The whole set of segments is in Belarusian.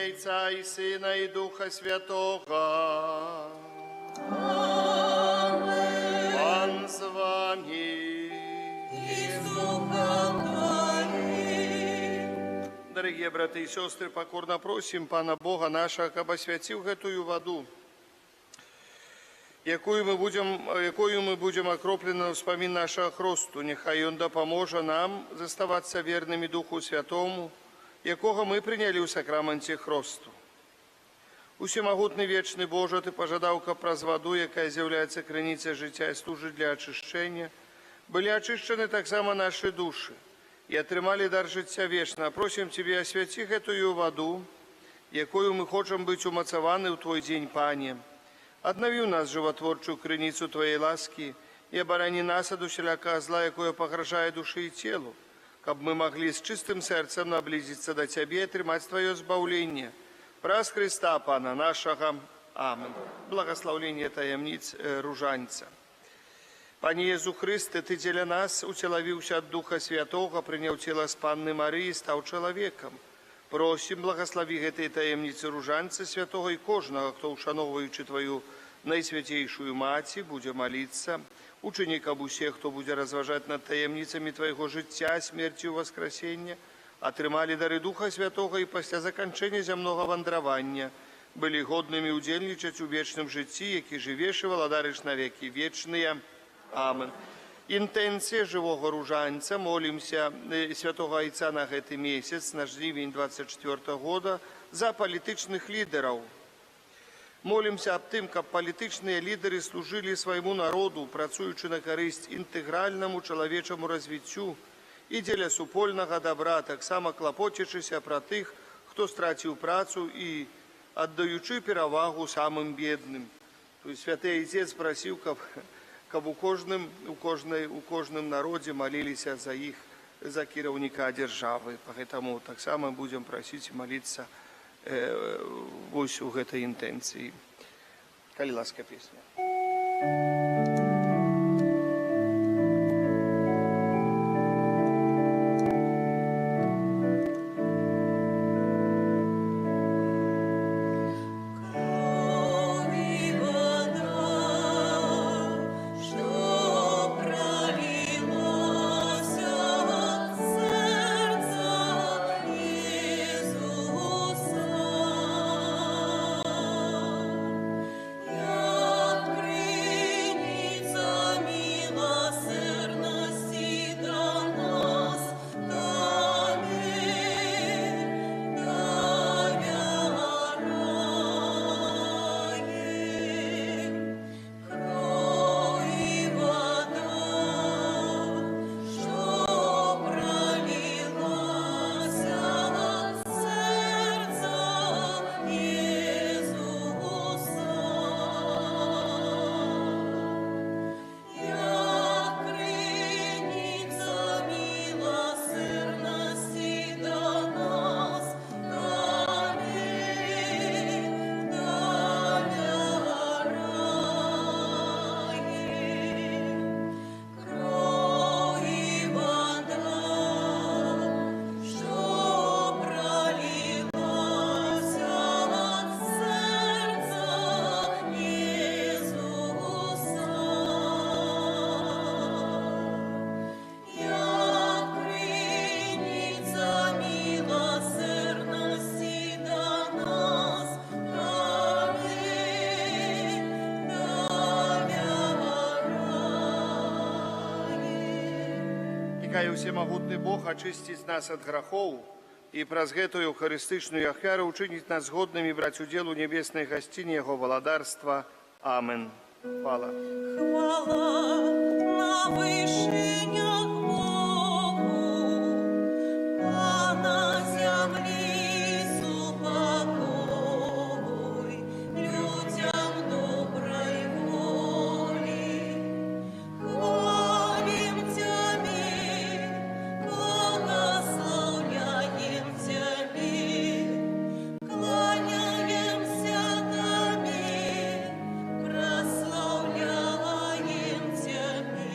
Отца и Сына и Духа Святого. Аминь. Пан з вами. И с Духом Твоим. Дорогие браты и сестры, покорно просим Пана Бога нашего, каб освятил эту воду, якою мы будем окроплены на вспомин нашего хросту. Нехай Он допоможе нам заставаться верными Духу Святому, якого мы приняли у сакраменте хросту. Усемогутный вечный Боже, Ты пожадал, каб праз воду, якая з'является крыницей життя и служит для очищения, были очищены так само наши души и отрымали дар життя вечного. Просим Тебе, освяти эту воду, якою мы хочем быть умацованы в Твой день, Пане. Однови у нас животворчую крыницу Твоей ласки и оборони нас от усіляка зла, якое погрожает души и телу, каб мы могли с чистым сердцем наблизиться до Тебе и отрымать Твое избавление. Праз Христа, Пана нашего. Аминь. Благословление таємниць ружанця. Пане Єзу Христе, Ты для нас утеловился от Духа Святого, принял тело с Панны Марии и стал человеком. Просим, благослови этой таємниці ружанця святого и кожного, кто, ушановуючи Твою найсвятейшую Маті, буде молиться. Учини, каб усе, хто буде розважати над таємницями Твоего життя, смерти и воскресения, отрымали дары Духа Святого и после закончения земного вандрования были годными удельничать у вечном житті, які живеш і владариш на веки вечные. Амин. Інтенція живого ружанця, молимся святого Отца на этот месяц, наш жнивень 24 года, за політичних лідерів. Молимся об тим, каб політичні лідери служили своєму народу, працюючи на користь інтегральному чоловічому розвиттю і для супольного добра, так само клопочучися про тих, хто стратив працю і віддаючи перевагу самим бідним. Тобто Святий Отець просив, каб у кожному народі молилися за керівника держави. Поэтому так само будем просить молиться ось у этой интенции. Коли ласка песня. Нехай усемогутный Бог очистить нас от грехов и праз гэтую евхаристичную ахвяру учинить нас годными брать уделу небесной гостині Его владарства. Амин. Хвала. Хвала на вишенях Богу, а на землі супокой, людям доброй волі. Хвалим Тебе, благословляем Тебе, кланяемся Тебе, прославляем Тебе.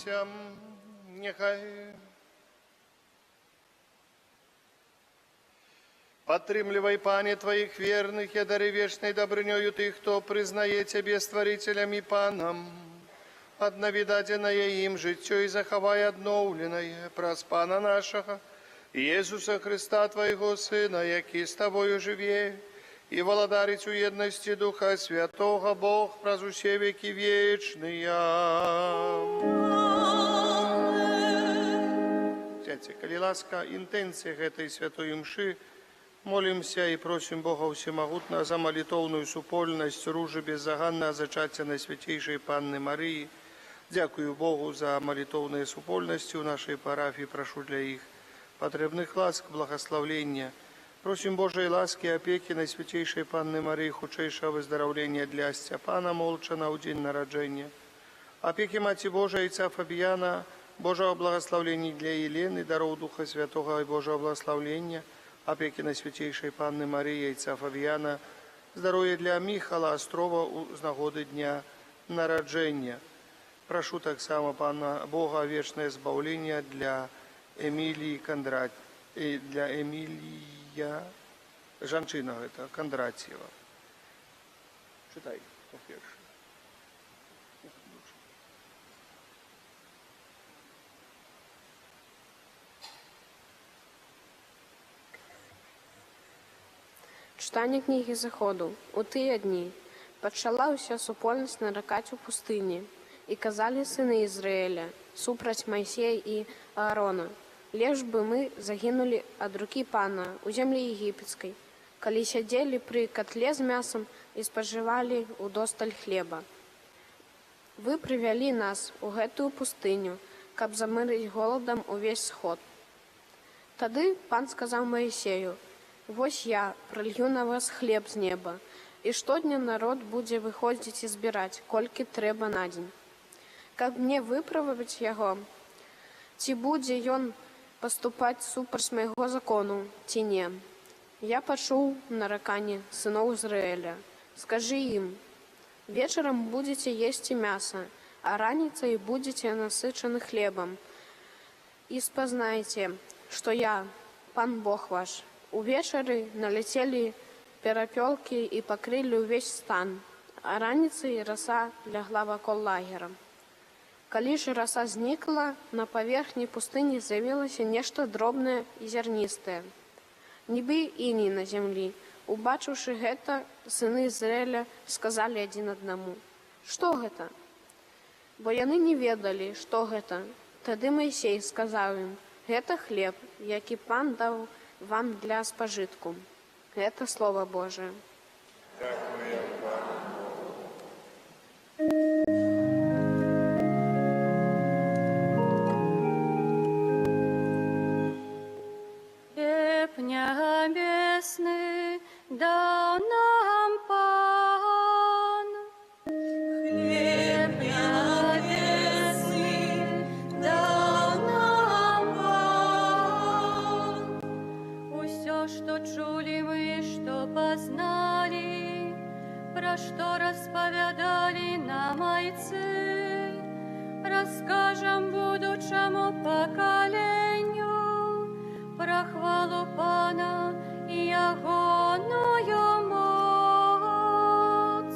помолимся. Нехай подтримливай, Пане, Твоих верных, и одари вечной добрынёю тых, кто признає Тебе створителем и Паном, одновидательное им житье и заховай одновленное праз Пана нашего, Иисуса Христа, Твоего Сына, який с Тобою живе, и володарить у едности Духа Святого, Бог, праз усе веки вечные. Сядьте, коли ласка, интенциях этой святой мши, молимся и просим Бога Всемогутного за молитовную супольность ружи беззаганного зачаття Найсвятейшей Панны Марии. Дякую Богу за молитовные супольности у нашей парафии, прошу для их потребных ласк, благословления. Просим Божией ласки и опеки Найсвятейшей Панны Марии, худшейшего выздоровления для Степана Молчана у день народжения. Опеки Мати Божией, Отца Фабиана, Божьего благословения для Елены, даров Духа Святого и Божьего благословения. Опеки Найсвятейшей Панны Марии, Отца Фабиана, здоровья для Михала Острова з нагоди дня народжения. Прошу так само Пана Бога вечное избавление для Эмилии для Эмилия Жанчина это Кондратьева. Читай, кто первый. Читання книги Заходу. У тыя дні пачала ўся супольнасць наракаць у пустыні, і казалі сыны Ізраіля супраць Майсея і Аарона: лепш бы мы загінулі ад рукі Пана у зямлі егіпецкай, калі сядзелі пры катле з мясам і спажывалі удосталь хлеба. Вы прывялі нас у гэтую пустыню, каб замырыць голадам увесь сход. Тады Пан сказаў Маісею: вось я пролью на вас хлеб з неба, і штодня народ будзе выходзіць і збіраць, колькі трэба на дзень. Каб мне выправіць яго, ці будзе ён паступаць супраць майго закону, ці не. Я пачуў нараканне сыноў Ізраіля. Скажы ім: вечарам будзеце есці мяса, а раніцай будзеце насычаны хлебам. І спазнайце, што я, Пан Бог ваш. Увечары наляцелі перапёлкі і пакрылі ўвесь стан, а раніцай раса лягла вакол лагера. Калі ж раса знікла, на паверхні пустыні з'явілася нешта дробнае і зярністае, нібы іней на зямлі. Убачыўшы гэта, сыны Ізраіля сказалі адзін аднаму: што гэта? Бо яны не ведалі, што гэта. Тады Майсей сказаў ім: гэта хлеб, які Пан даў вам для спажытку. Это Слово Божие. Хлеб небесный дал нам Пан. Хлеб небесный дал нам Пан. Усё, что чули мы, что познали, про что расповядали нам отцы, расскажем будущему поколению про хвалу Пана и ягоную моц.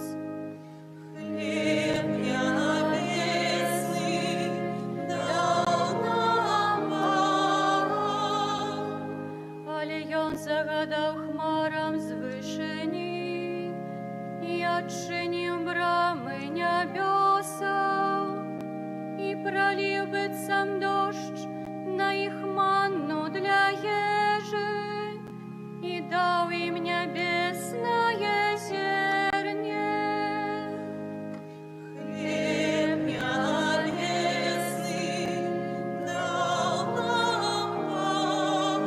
Хлеб небесный дал нам Пан, але ён загадаў хмарам з вышыні і адчыніў брамы нябёсаў, і проліў быццам дождж на іх манну для ежы, і даў ім нябеснае зерне. Хлеб небесный дал нам Пан.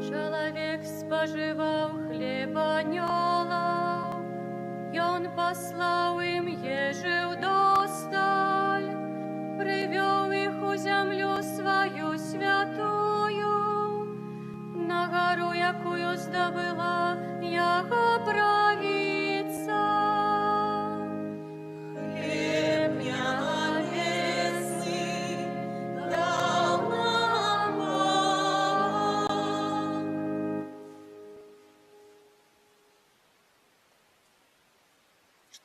Чалавек спажываў хлеб анёла, ён паслаў ім ежы ўдосталь, прывёў іх у зямлю сваю святую, на гору, якую здабыла яго правіца. Хлеб небесный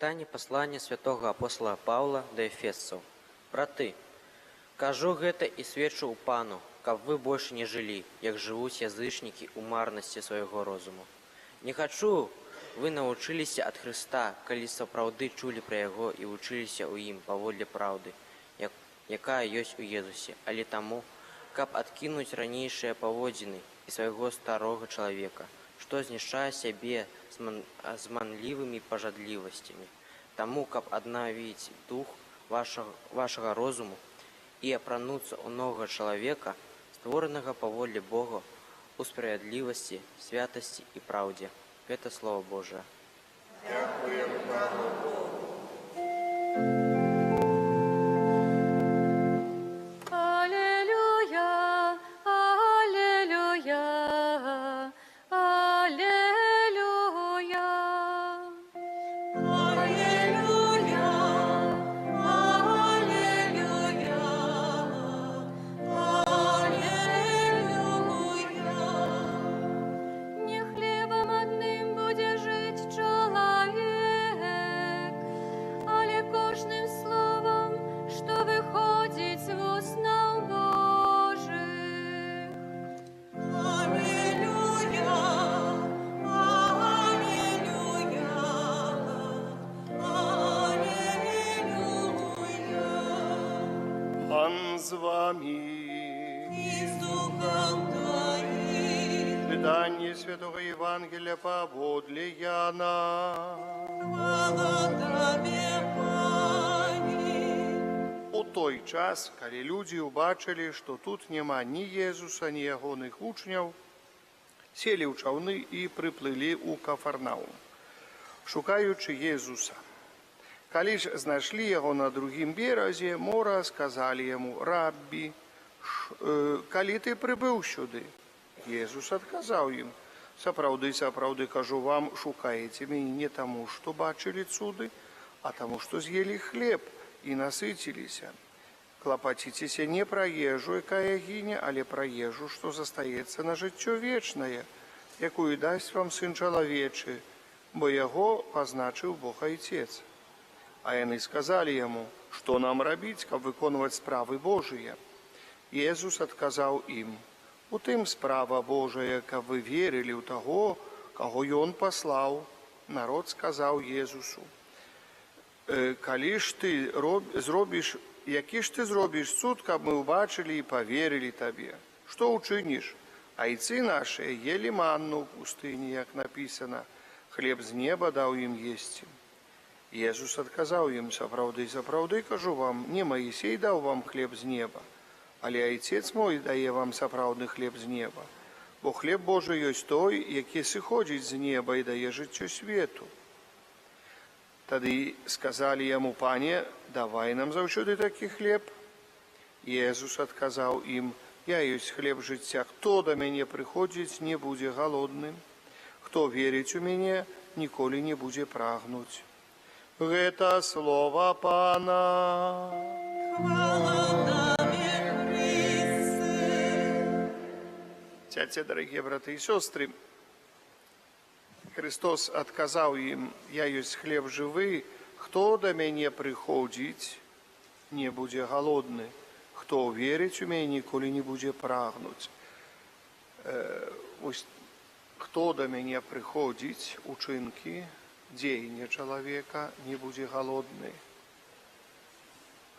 Читання послання святого апостола Павла до Ефесцаў. Браты, кажу гэта і сведчу ў Пану, каб вы больш не жылі, як жывуць язычнікі ў марнасці свайго розуму. Не хачу, вы навучыліся ад Хрыста, калі сапраўды чулі пра Яго і вучыліся ў ім паводле праўды, якая ёсць у Езусе, але таму, каб адкінуць ранейшыя паводзіны і свайго старога чалавека, што знішчае сябе з манлівымі пажадлівасцямі, таму, каб аднавіць дух вашага розуму і апрануцца ў новага чалавека, створанага паводле Бога у справядлівасці, святасці і праўдзе. Гэта Слова Божае. Аллилуйя, аллилуйя, аллилуйя. Аллилуйя, аллилуйя, аллилуйя. Не хлебом одним буде жить человек, але кожним словом, что выходит з уст Божих. Аллилуйя, аллилуйя, аллилуйя. Пан з вами. И с духом твоим. Читание Святого Евангелия поводле Яна. Хвала Тебе, Пані. У той час, калі людзі ўбачылі, што тут няма ні Езуса, ні ягоных вучняў, селі ў чаўны і прыплылі ў Кафарнаум, шукаючы Езуса. Калі ж знайшлі яго на другім беразе мора, сказалі яму: «Раббі, калі ты прыбыў сюды?» Езус адказаў ім: «Сапраўды, сапраўды кажу вам, шукаеце мяне не таму, што бачылі цуды, а таму, што з'елі хлеб і насыціліся. Клапаціцеся не пра ежу, якая гіне, але пра ежу, што застаецца на жыццё вечнае, якую дасць вам Сын чалавечы, бо яго пазначыў Бог Айцец». А яны сказалі яму: «Што нам рабіць, каб выконваць справы Божыя?» Езус адказаў ім: «У тым справа Божая, каб вы верылі ў таго, каго Ён паслаў». Народ сказаў Езусу: «Калі ж ты зробіш, які ж ты зробіш цуд, каб мы ўбачылі і паверылі табе? Што ўчыніш? Айцы нашыя елі манну ў пустыні, як напісана, хлеб з неба даў ім есці». Езус адказаў ім: «Сапраўды, сапраўды кажу вам, не Маісей даў вам хлеб з неба, але Айцец мой дае вам сапраўдны хлеб з неба, бо хлеб Божы ёсць той, які сыходзіць з неба і дае жыццё свету». Тады сказалі яму: «Пане, давай нам заўсёды такі хлеб». Езус адказаў ім: «Я ёсць хлеб жыцця, хто да мяне прыходзіць, не будзе галодным, хто верыць у мяне, ніколі не будзе прагнуць». Гэта слова Пана. Хвала Тебе, Христе. Цяця, дарагія браты і сёстры, Христос адказаў ім: «Я ёсць хлеб жывы, хто да мяне прыходзіць, не будзе галодны, хто верыць у мяне, ніколі не будзе прагнуць». Хто да мяне прыходзіць, учынкі, дзеянне чалавека, не будзе галодны.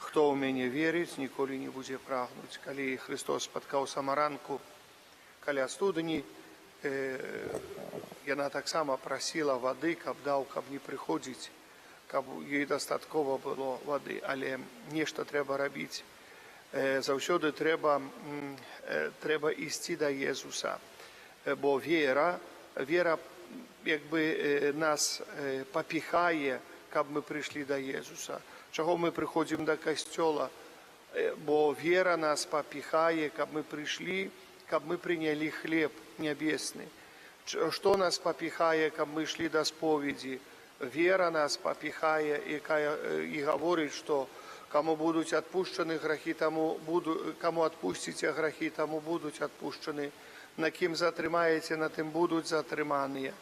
Хто ў мяне верыць, ніколі не будзе прагнуць. Калі Христос спаткаў самаранку каля студні, яна таксама прасіла вады, каб даў, каб не прыходзіць, каб ёй дастаткова было вады, але нешта трэба рабіць. Заўсёды трэба ісці да Езуса, бо вера якби нас папіхае, каб мы прыйшлі да Езуса. Чаго мы прыходзім да касцёла? Бо вера нас папіхае, каб мы прыйшлі, каб мы прынялі хлеб нябесны. Што нас папіхае, каб мы ішлі да споведзі? Вера нас папіхае, якая і гаворыць, што каму будуць адпушчаны грахі, каму адпусціце грахі, таму будуць адпушчаны. На кім затрымаеце, на тым будуць затрыманыя.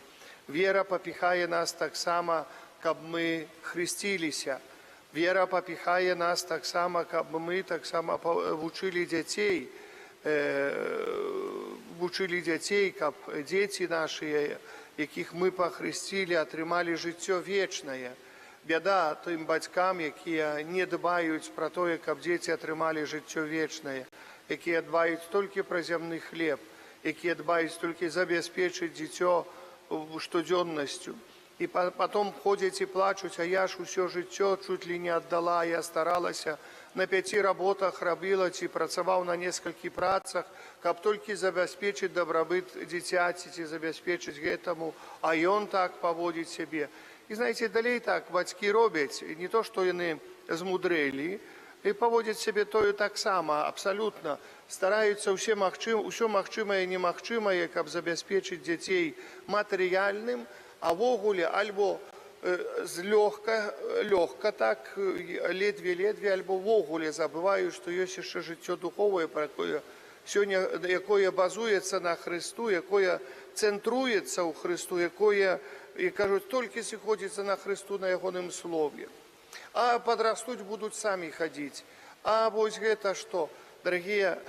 Вера папіхае нас таксама каб мы хрысціліся. Вера папіхае нас таксама, каб мы таксама вучылі дзяцей, каб дзеці нашыя, якіх мы пахрысцілі, атрымалі жыццё вечнае. Бяда тым бацькам, якія не дбаюць пра тое, каб дзеці атрымалі жыццё вечнае, якія дбаюць толькі пра зямны хлеб, якія дбаюць толькі забяспечыць дзіцё штодзённасцю. І потом ходзяць і плачуць, а я ж усё жыццё чуть ли не аддала, я старалася, на 5 работах рабіла ці працаваў на некалькіх працах, каб толькі забяспечыць дабрабыт дзіцяці ці забяспечыць гэтаму, а ён так паводзіць сябе. І знаеце, далей так бацькі робяць, не то, што яны змудрэлі, і паводзяць сябе тое таксама, абсалютна, стараюцца ўсё магчымае і немагчымае, каб забяспечыць дзяцей матэрыяльным, а ввогуле альбо лёгка так, ледве-ледве, альбо ввогуле забываюць, што ёсць яшчэ жыццё духовае, якое базуецца на Хрысту, якое цэнтруецца ў Хрысту, якое, і кажуць, толькі сыходзіцца на Хрысту, на ягоным слове. А падрастуць будуць самі хадзіць. А вось гэта што, дарагія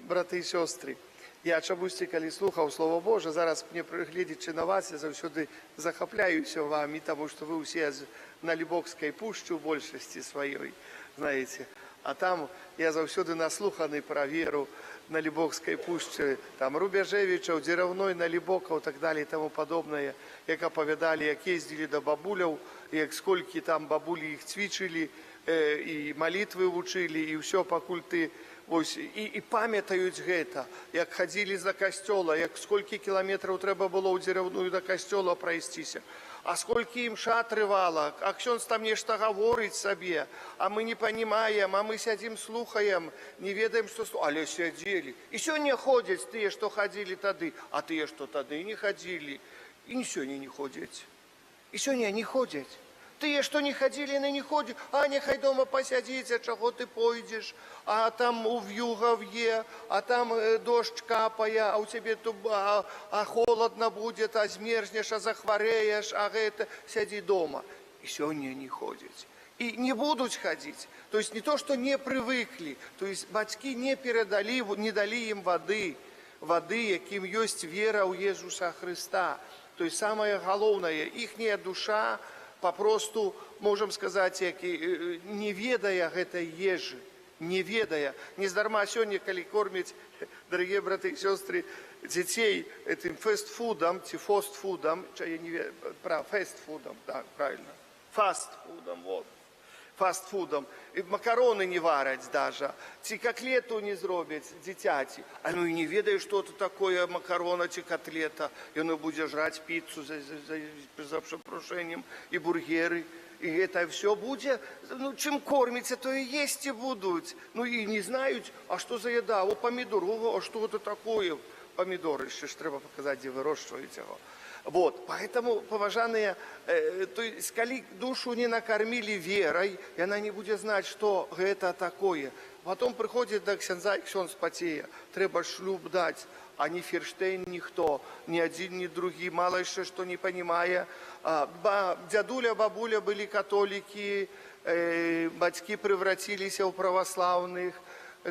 браты і сёстры, я чамусьці, калі слухаў Слова Божа, зараз мне прыгледзячы на вас, я заўсёды захапляюся вамі, таму што вы ўсе на Лібокскай пушчы ў большасці сваёй, знаеце. А там я заўсёды наслуханы пра веру на Лібокскай пушчы, там Рубяжэвічаў, Дзераўной, Налібокаў, так далее і таму падобнае, як апавядалі, як ездзілі да бабуляў, як сколькі там бабулі іх цвічылі, і малітвы вучылі, і ўсё пакуль ты і памятаюць гэта, як хадзілі за касцёла, як сколькі кіламетраў трэба было ў Дзераўную да касцёла прайсціся, а сколькі імша трывала, а ксёндз там нешта гаворыць сабе, а мы не панімаем, а мы сядзім слухаем, не ведаем, што... Але сядзелі. І сёння ходзяць тыя, што хадзілі тады, а тыя, што тады не хадзілі, і сёння не ходзяць. І сёння не ходзяць. Тыя, што не хадзілі, не ходзяць, а няхай дома пасядзіць, а чаго ты пойдзеш, а там ув'юга в'е, а там дождж капае, а ў цябе холодна будзе, а змерзнеш, а захварэеш, а гэта, сядзі дома. І сёння не ходзяць. І не будуць хадзіць. То есть не то, што не прывыклі, то есть бацькі не перадалі, не далі ім вады, якім ёсць вера ў Езуса Хрыста. То есть самае галоўнае, іхняя душа, папросту, можам сказаць, не ведае гэтай ежы, не ведае. Нездарма сёння, калі кормяць, дарагія браты і сёстры, дзяцей этим фэстфудам, ці фостфудам, я не ведаю, фэстфудам, так, правильно, фастфудам, вот. Фастфудам, і макароны не вараць даже, ці котлету не зробяць дзіцяці. А ну і не ведае, што это такое макарона ці котлета. Яно будзе жраць піцу за прапрашэннем і бургеры. І гэта все будзе, ну чым корміцца, то і есці будуць. Ну і не знаюць, а што за яда, о памідор, а што это такое? Памідоры, яшчэ ж трэба паказаць, дзе вырошчваюць яго. Вот, поэтому, поважанные, то есть, коли душу не накормили верой, и она не будет знать, что это такое. Потом приходит до ксяндза, и ксяндз потея, треба шлюб дать, а ни Ферштейн, никто, ни один, ни другой, мало еще что не понимая. Дядуля, бабуля были католики, батьки превратились в православных,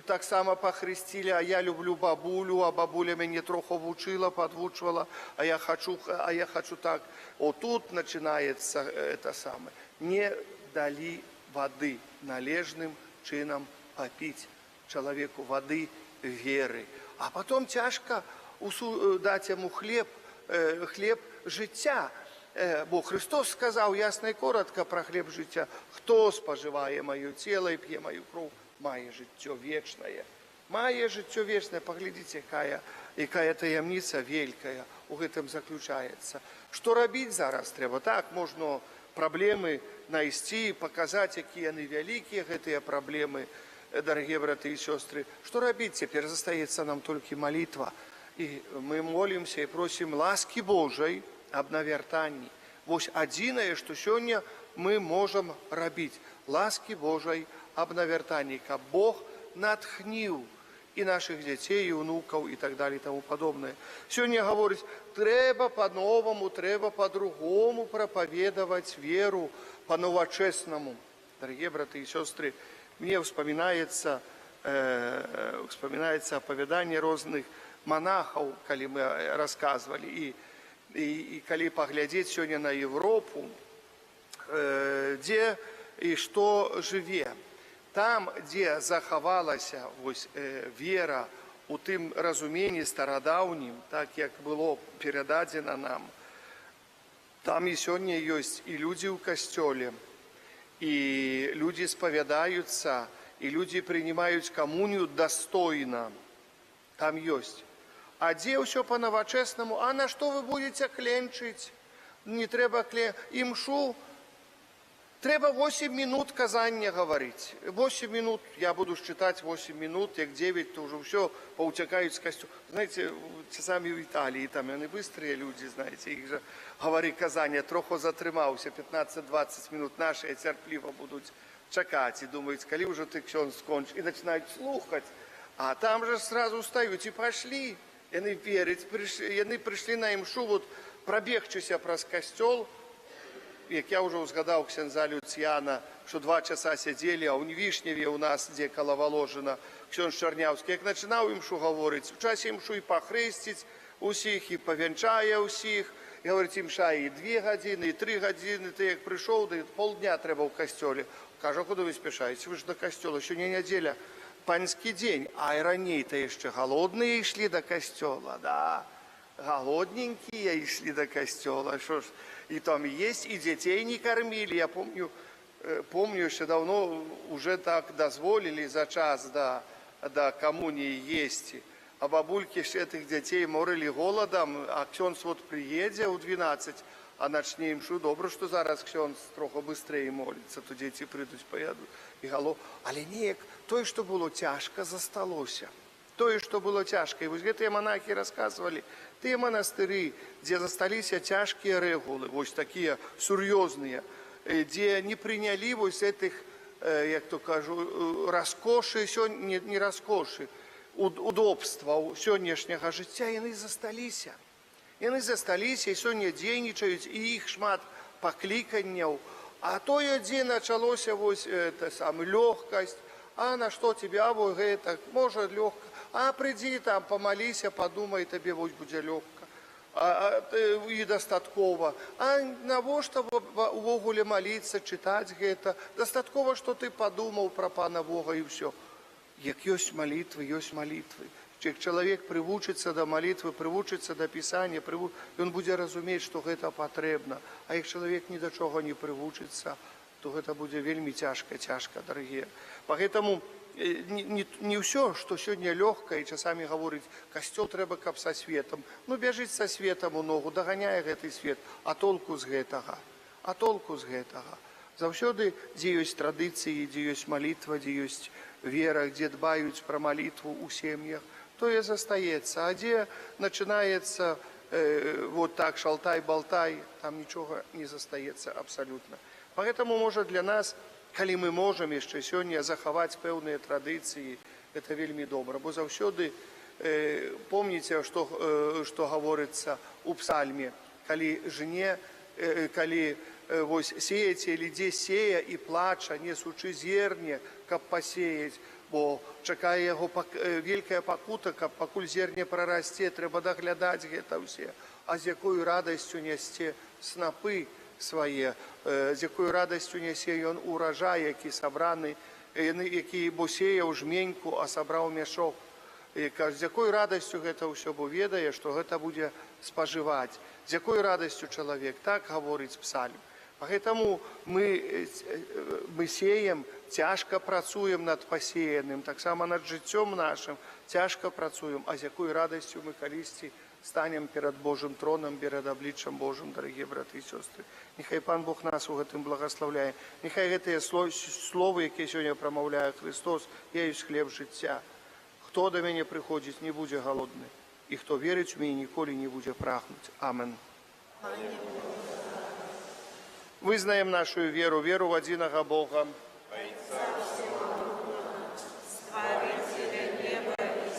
так само похрестили, а я люблю бабулю, а бабуля меня троху вучила, подвучивала, а я хочу так. Вот тут начинается это самое. Не дали воды належным чином попить человеку воды веры. А потом тяжко дать ему хлеб життя. Бо Христос сказал ясно и коротко про хлеб життя. Кто споживає моє тіло і п'є мою кров, має життя вічне. Має життя вічне. Поглядите, яка таємниця велика у гэтым заключається. Що робити зараз треба? Так, можна проблеми знайти, показати, які вони великі, гэтыя проблеми, дорогие браты и сестры. Что робить? Теперь застається нам только молитва. И мы молимся и просим ласки Божьей об навертанні. Вось адзінае, што сёння мы можам рабіць. Ласки Божьей об навертанні, каб Бог натхніў і наших дзяцей, і ўнукаў, і так далее, і таму падобнае. Сёння гаворыць, трэба па-новаму, трэба па-другому прапаведаваць веру па-новачэснаму. Дорогие браты и сестры, мне вспоминается апавяданне розных монахаў, калі мы рассказывали, і калі паглядзець сёння на Европу, дзе і што жыве. Там, дзе захавалася вера у тым разуменні старадаўнім, так як было перададзена нам, там і сёння ёсць і людзі ў касцёле, і людзі спавядаюцца, і людзі прынимаюць камунію дастойна. Там ёсць. А дзе ўсё па-новачэснаму? А на што вы будете кленчыць? Не трэба імшу. Трэба 8 минут казання гаварыць. 8 минут, я буду считать 8 минут, як 9, то уже все поутекают с костюма. Знаете, часами в Италии, там они быстрые люди, знаете, их же говори казання, трохи затрымаўся, 15-20 минут наши цярпліва будут чакаць и думают, коли уже ты ксёндз скончишь, и начинают слухать. А там же сразу встают и пошли. Яны верить, яны пришли на імшу, вот пробегчися праз костёл, як я уже узгадал ксяндза Люцьяна, что 2 часа сидели, а у Вишневе у нас, где Коловоложина, ксяндз Чарнявский, як начинал імшу говорить, в часе імшу и похрестить усіх, и повенчая усіх, и говорить, імша и 2 годины, и 3 годины, ты як пришел, да и полдня треба в костеле. Каже, куда вы спешаете? Вы же до костела, еще не неделя, панский день, а и раней-то еще голодные шли до костела, да, голодненькие шли до костела, что ж, и там есть, и детей не кормили. Я помню, еще давно уже так дозволили за час до коммунии есть. А бабульки этих детей морили голодом, а ксёндз вот приедет в 12, а начне імшу. Добре, что зараз ксёндз трохи быстрее молится, то дети придут, поедут и голод. Але неяк, то, что было тяжко, засталося. То, что было тяжко. И вот гэтыя монахи рассказывали, тыя монастыры, где засталіся тяжкие регулы, вот такие серьезные, где не приняли вот этих, як то кажу, роскоши, не роскоши, удобства сённяшняга жыцця, яны засталіся. Яны засталіся, і сёння дзейнічаюць, і іх шмат пакліканняў. А тое, дзе началося вось это сам лёгкасць, а на што тебе, а вот гэта, можа лёгка, а прыйдзі там, памаліся, падумай, табе вось будзе лёгка. І дастаткова. А навошта увогуле маліцца, чытаць гэта? Дастаткова, што ты падумаў пра Пана Бога і ўсё. Як ёсць малітвы, ёсць малітвы. Як чалавек прывучыцца да малітвы, прывучыцца да пісання, ён будзе разумець, што гэта патрэбна. А як чалавек ні да чого не прывучыцца, то гэта будзе вельмі цяжка, дарагія. Поэтому не ўсё, што сёння лёгка, і часамі гаворыць, касцёл трэба, каб са светам. Ну, бяжыць са светам у ногу, даганяе гэты свет. А толку з гэтага? А толку з гэтага? Заўсёды, дзе ёсць традыцыі, дзе ёсць малітва, дзе ёсць вера, дзе дбаюць пра малітву ў сем'ях, тое застаецца. А дзе начинаецца вот так шалтай-балтай, там нічога не застаецца абсалютна. Поэтому, можа, для нас, калі мы можам яшчэ сёння захаваць пэўныя традыцыі, гэта вельмі добра. Бо заўсёды помніце, што гаворыцца ў псальме, калі жне, калі вось сеяце, или дзе сея і плача, несучы зерне, каб пасеяць, бо чакае яго вялікая пакута, каб пакуль зерне прарасце, трэба даглядаць гэта ўсе. А з якою радасцю нясце снапы свае, з якою радасцю нясе ён уражай, які сабраны, які бо сеяў жменьку, а сабраў мяшок. І кажа, з якой радасцю гэта ўсё, бо ведае, што гэта будзе спажываць. З якой радасцю чалавек, так гаворыць псальм. Поэтому мы сеем, цяжка працуем над пасеяным, таксама над жыццём нашым, цяжка працуем, а з якой радасцю мы калісьці станем перад Божым троном, перад абліччам Божым, дарагія браты і сёстры. Нехай Пан Бог нас у гэтым благаслаўляе. Нехай гэтыя словы, якія сёння прамаўляе Христос, я ёсць хлеб жыцця. Хто да мяне прыходзіць, не будзе галодны, і хто верыць у мяне, ніколі не будзе прагнуць. Амен. Вызнаем нашу веру, веру в одиного Бога, Отца всемогущего, Створителя неба и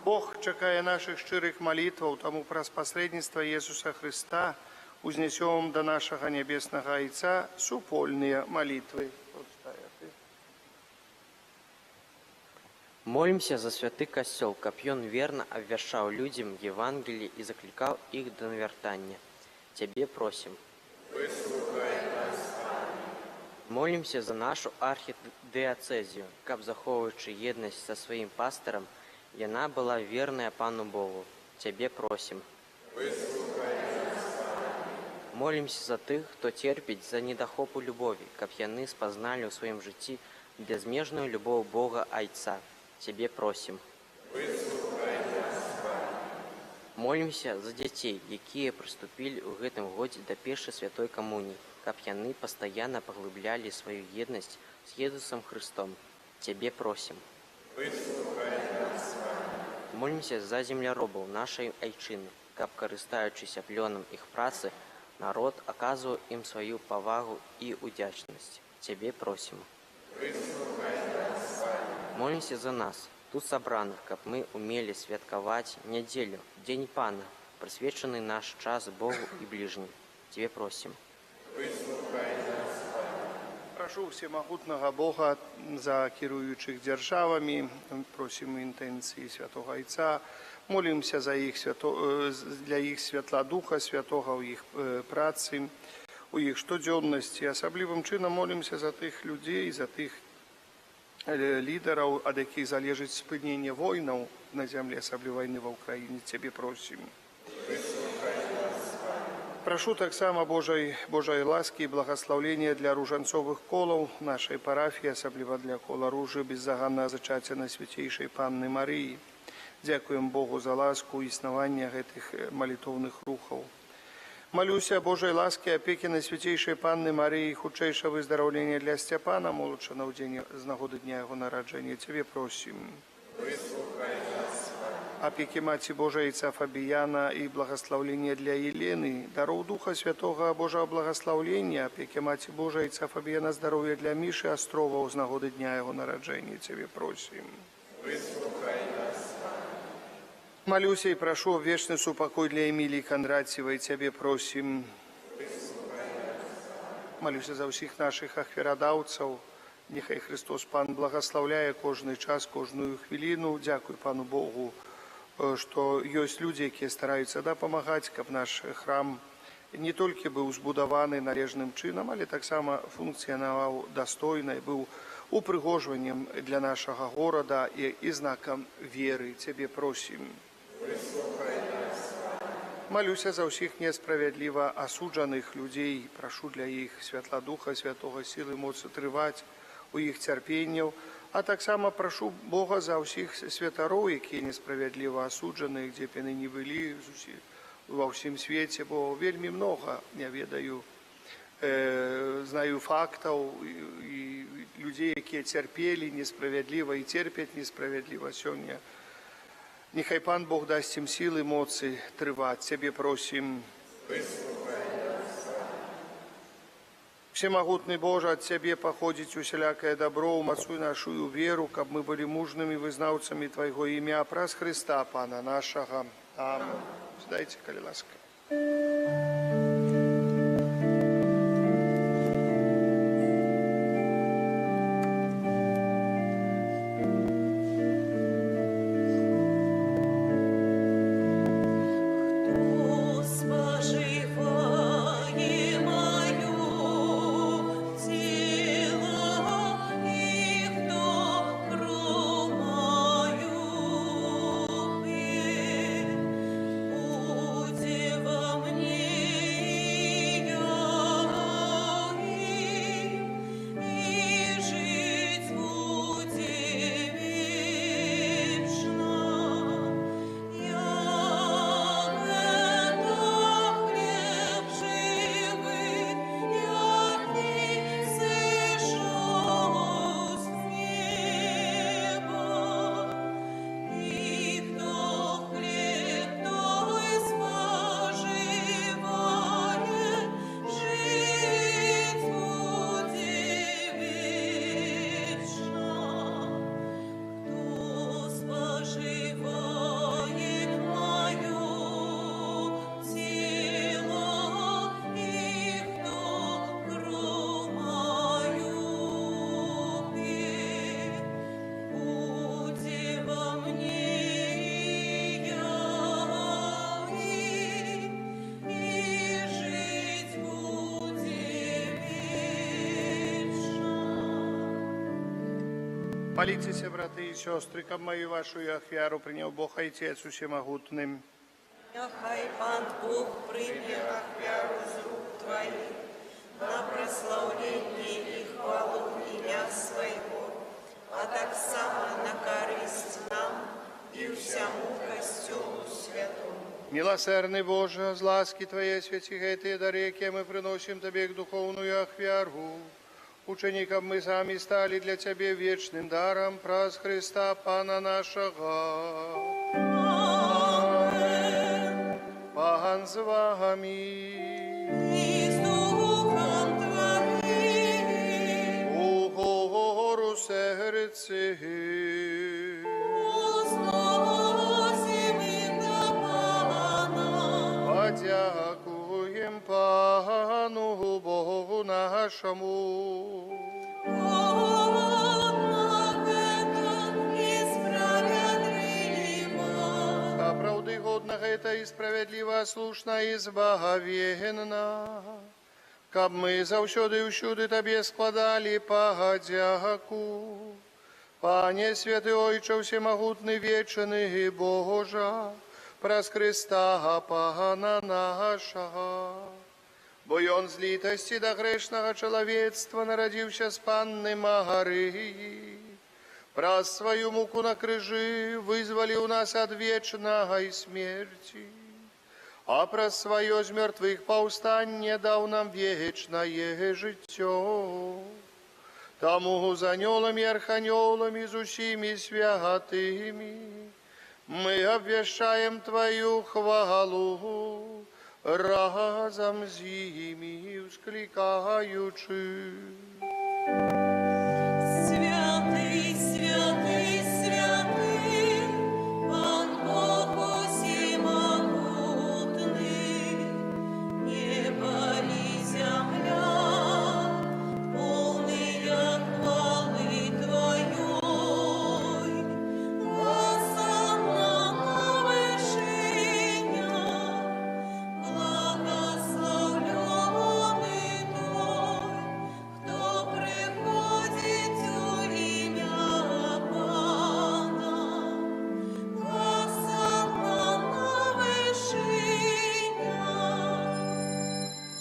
Бог чакае наших шчырых малітваў, таму праз пасрэдніцтва Jesуса Христа узнесем до нашага небеснага Айца супольныя малітвы. Молимся за святы касцёл, каб ён верна абвяшчаў людзям Евангелие і заклікаў іх да навяртання. Цябе просім. Молимся за нашу архідыацэзію, каб, захоўваючы еднасць са сваім пастарам, яна была верная Пану Богу. Цябе просім. Молимся за тых, хто церпіць за недахопу любові, каб яны спазналі ў сваім жыцці бязмежную любоў Бога Айца. Цябе просім. Молимся за дзяцей, якія прыступілі ў гэтым годзе да першай святой камуніі, каб яны пастаянна паглыблялі сваю еднасць з Езусам Христом. Цябе просім. Молимся за земляробаў нашай айчыны, каб, карыстаючыся плёнам іх працы, народ аказваў ім сваю павагу і удзячнасць. Цябе просім. Молимся за нас, тут сабраных, каб мы умелі святкаваць нядзелю, дзень Пана, прысвечаны наш час Богу і бліжнім. Цябе просім. Прошу всемогутного Бога за кіруючых дзяржавамі, просім інтэнцыі Святого Айца, молимся за іх для іх святла Духа Святого ў іх працы, у іх штодзённасці. Асаблівым чынам молимся за тых людзей, за тых лідараў, ад якіх залежыць спыненне войнаў на зямле, асабліва вайны ва Ўкраіне. Цябе просім. Прошу таксама Божай ласкі і благаслаўлення для ружанцовых колаў нашай парафіі, асабліва для кола ружы беззаганнага зачацця Найсвяцейшай Панны Марыі. Дзякуем Богу за ласку і існаванне гэтых малітоўных рухаў. Малюся Божай ласкі, апекі Найсвяцейшай Панны Марыі, хутчэйшае выздараўлення для Сцяпана, молодшага ў дзень з нагоды дня яго нараджэння. Цябе просім. Апекі Маці Божай Айца Фабіяна і благаслаўлення для Елены, дароў Духа Святога Божага благаслаўлення, апекі Маці Божай Айца Фабіяна, здароўя для Мішы Астроваў з нагоды дня яго нараджэння. Цябе просім. Малюся і прашу вечны супакой для Эміліі Кандраціевай. Цябе просім. Малюся за ўсіх нашых ахвярадаўцаў. Нехай Христос Пан благаслаўляе кожны час, кожную хвіліну. Дзякуй Пану Богу, што ёсць людзі, якія стараюцца дапамагаць, каб наш храм не толькі быў збудаваны належным чынам, але таксама функцыянаваў дастойна і быў упрыгожваннем для нашага горада і знакам веры. Цябе просім. Малюся за ўсіх несправядліва асуджаных людзей. Прашу для іх святла Духа Святога, сілы, моцы трываць у іх цярпенняў, а таксама прашу Бога за ўсіх святароў, якія несправядліва асуджаныя, дзе б яны не былі ва ўсім свеце, бо вельмі многа, не ведаю, знаю фактаў і людзей, якія цярпелі несправядліва і церпяць несправядліва сёння. Нехай Пан Бог дасць ім сілы, моцы трываць. Цябе просім. Всемагутны Божа, ад Цябе паходзіць усялякае дабро, умацуй нашу веру, каб мы былі мужнымі вызнаўцамі Твайго імя праз Христа, Пана нашага. Амин. Сідайце, калі ласка. Мне Молитесь, браты и сестры, каб мою вашу ахвяру принял Бог Отец Всемогутным. Нехай Пан Бог прийме ахвяру з рук Твоих на прославление и хвалу ім'я Своего, а так само на користь нам и всему костелу святому. Милосердный Боже, с ласки Твоей святых этой дареки мы приносим Тебе к духовную ахвяру. Ученикам мы сами стали для Тебе вечным даром праз Христа Пана нашего. Пан з вами. И с Духом Твоим. У гору сердце. Возносим им до Пана. Подякуем Пану Богу нашему. Правды годных это и справедливо, слушна и збагавенна. Каб мы завсёды и всюди Тебе складали подяку. Пане святый Ойче всемогутный, вечный и Божа, праз Христа Пана нашего. Бо Он з літості до грешного человечества народився з Панни Марії. Праз свою муку на крижи вызволил нас от вечной смерти, а праз свое з мертвых повстание дал нам вечное житье. Тому з анёлами, арханёлами, з усими святыми мы обвещаем Твою хвалу, разом з ними вскликаючи. Святый, святый, святый, Пан Бог всемогутный, небо и земля, полные хвалы Твоей. Госанна на вышинях, благословленный Той, кто приходит у имя Пана. Госанна на вышинях.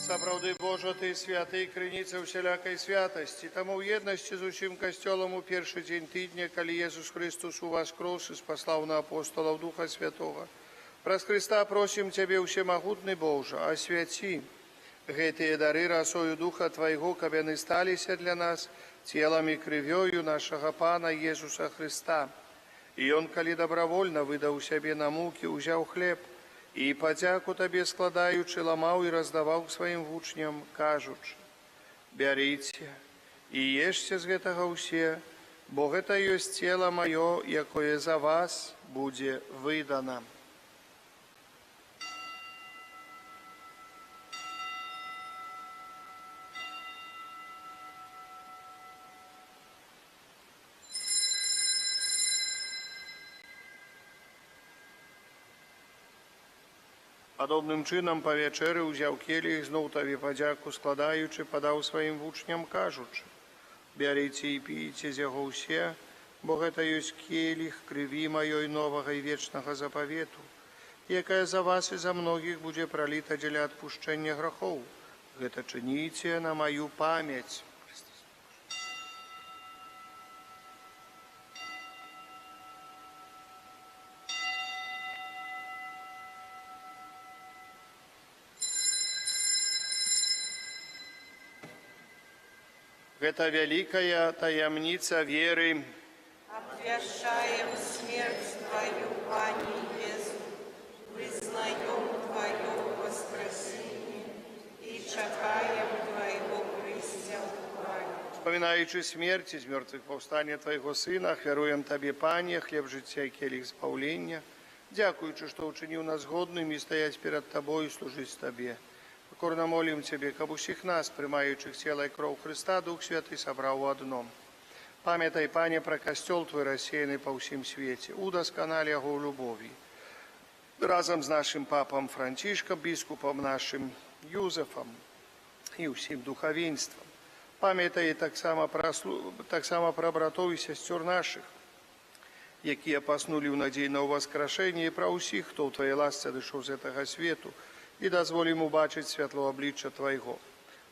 Соправды Божа, Ты святый, криниця всілякої святості, тому в єдності з усім костьолом у перший день тижня, коли Єсус Христос у вас крос і спаслав на апостолов Духа Святого. Праз Христа просим Тебе, всемогутный Боже, освяти гэтые дары росою Духа Твоего, каб яны сталися для нас телом и кровью нашего Пана Иисуса Христа. И Он, коли добровольно выдал себе на муки, узял хлеб, и подяку Тебе складаючи, ламав и раздавал своим вучням, кажучи: «Бярыце и ешьте з гэтага ўсе, бо гэта ёсць тело маё, якое за вас будзе выдано». Падобным чынам па вячэры ўзяў келіх, зноў Табе падзяку складаючы, падаў сваім вучням, кажучы: «Бярыце і піце з яго ўсе, бо гэта ёсць келіх крыві маёй новага і вечнага запавету, якая за вас і за многіх будзе праліта дзеля адпушчэння грахоў. Гэта чыніце на маю памяць». Гэта вялікая таямніца веры. Обвящаем смерть Твою, Пане Иисус, признаем Твое воскресение и чекаем Твоего присягания. Вспоминаючи смерть из мертвых повстання Твоего Сына, ахвяруем Табе, Пане, хлеб життя і келіх збавлення, дякуючи, що учинив нас годними стоять перед Тобою і служить Табе. Покорно молим Тебе, каб усіх нас, приймаючих тіло і кров Христа, Дух Святий собрав у одном. Пам'ятай, Пане, про костел Твой рассеянный по всем свете, удосконали его в любови. Разом с нашим папом Францишком, бискупом нашим Юзефом и всем духовенством. Памятай таксама пра братоў і сясцёр нашых, якія паснулі ў надзей на ўваскрашэнне, і пра ўсіх, хто ў Тваёй ласцы адышоў з гэтага свету, і дазволім убачыць святло аблічча Твайго.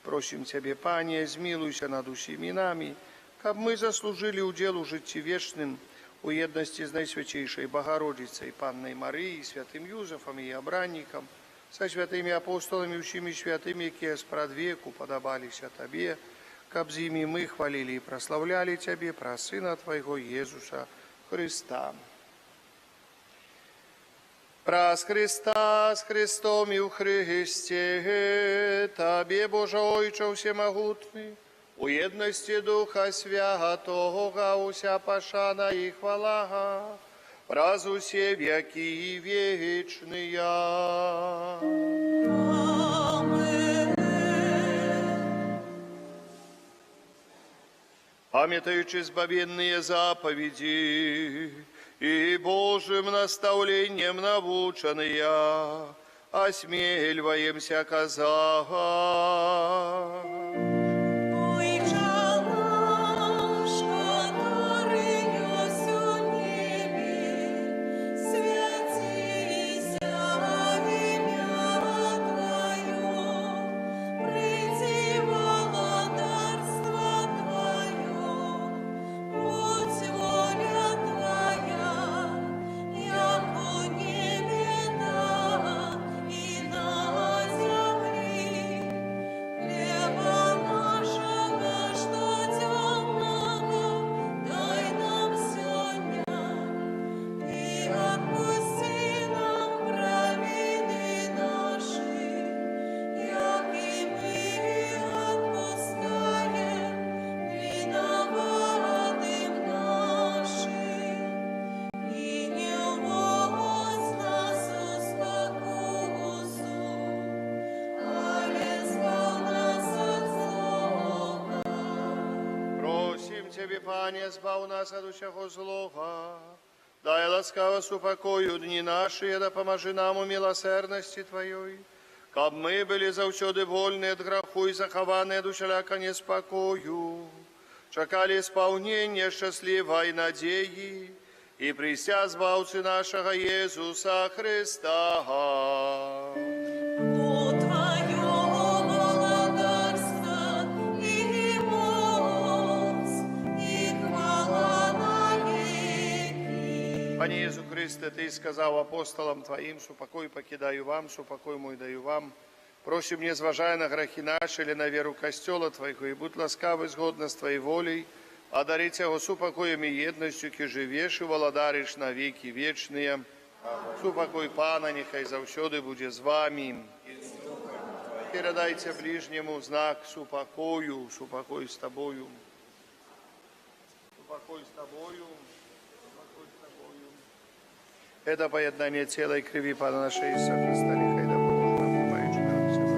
Просім Цябе, Пане, змілуйся над усімі намі, каб мы заслужылі ўдзел у жыцці вечным у еднасці з Найсвяцейшай Багародзіцай, Паннай Марыяй, святым Юзафам і абраннікам, са святымі апостоламі, усімі святымі, якія спрадвеку падабаліся Табе, каб з імі мы хвалілі і праслаўлялі Цябе праз Сына Твайго Езуса Христа. Праз Христа, з Христом і ў Христе, Табе, Божа Ойче всемогутный, у едности Духа Святого уся пашана и хвала, праз усе веки вечные. Памятаючи збавенные заповеди и Божьим наставлением наученные, осмеливаемся казать. Тебе, Пане, збав нас от усякого злого, дай ласкаво супокою дни наши, да поможи нам у милосердности Твоей, каб мы были завсёды вольны от греху и захованы от усяляка неспокою, чекали исполнения счастливой надеи и прися збавцы нашего Иисуса Христа. Пане Иисус Христе, Ты сказал апостолам Твоим, супокой покидаю вам, супокой мой даю вам. Просим, не зважая на грехи наши или на веру Костела Твоего, и будь ласкавый згодно с Твоей волей, одарить его супокоем и едностью, ки живешь и володаришь на веки вечные. Супокой Пана, нехай завсёды будет с вами. Передайте ближнему знак супокою, супокой с Тобою. Супокой с Тобою. Это поеднание тела и крови Пана нашего Иисуса Христа, нехай да поможет нам побаить нам все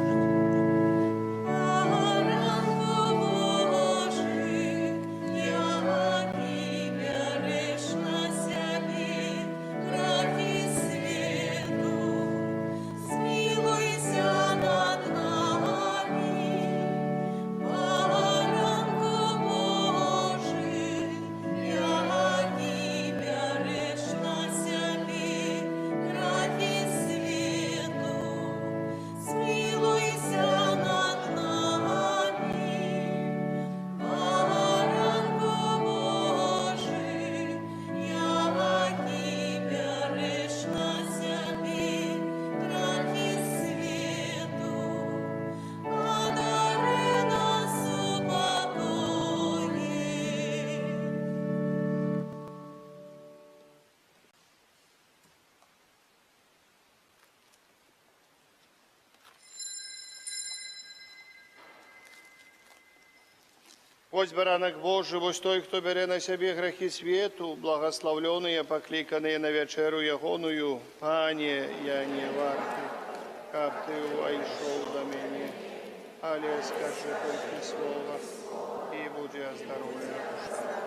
Ось баранок Божий, ось той, хто бере на себе грехи світу, благословленные, покликанные на вечеру ягоную. Пане, я не вартий, каб Ти увійшов до мене, але скажи тільки слово, і буде здоров'я душа.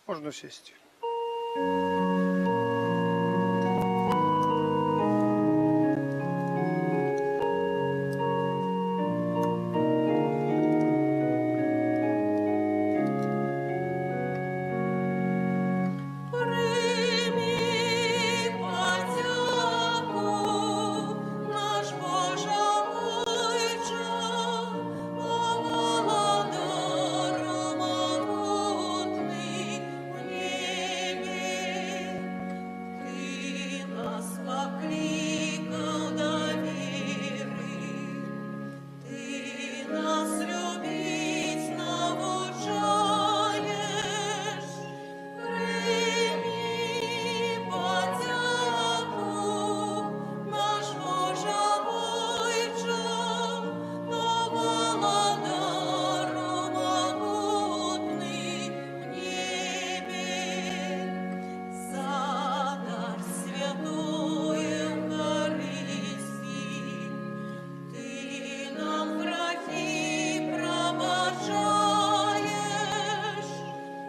Можно сесть. Прийми подяку, наш Боже Отче, о володару могутний в небі. Ти нас покликав до віри, Ти нас любить навчаєш. Прийми подяку, наш Боже Отче, о володару могутний в небі. За дар святої Евхаристії Ти нам гріхи пробачаєш.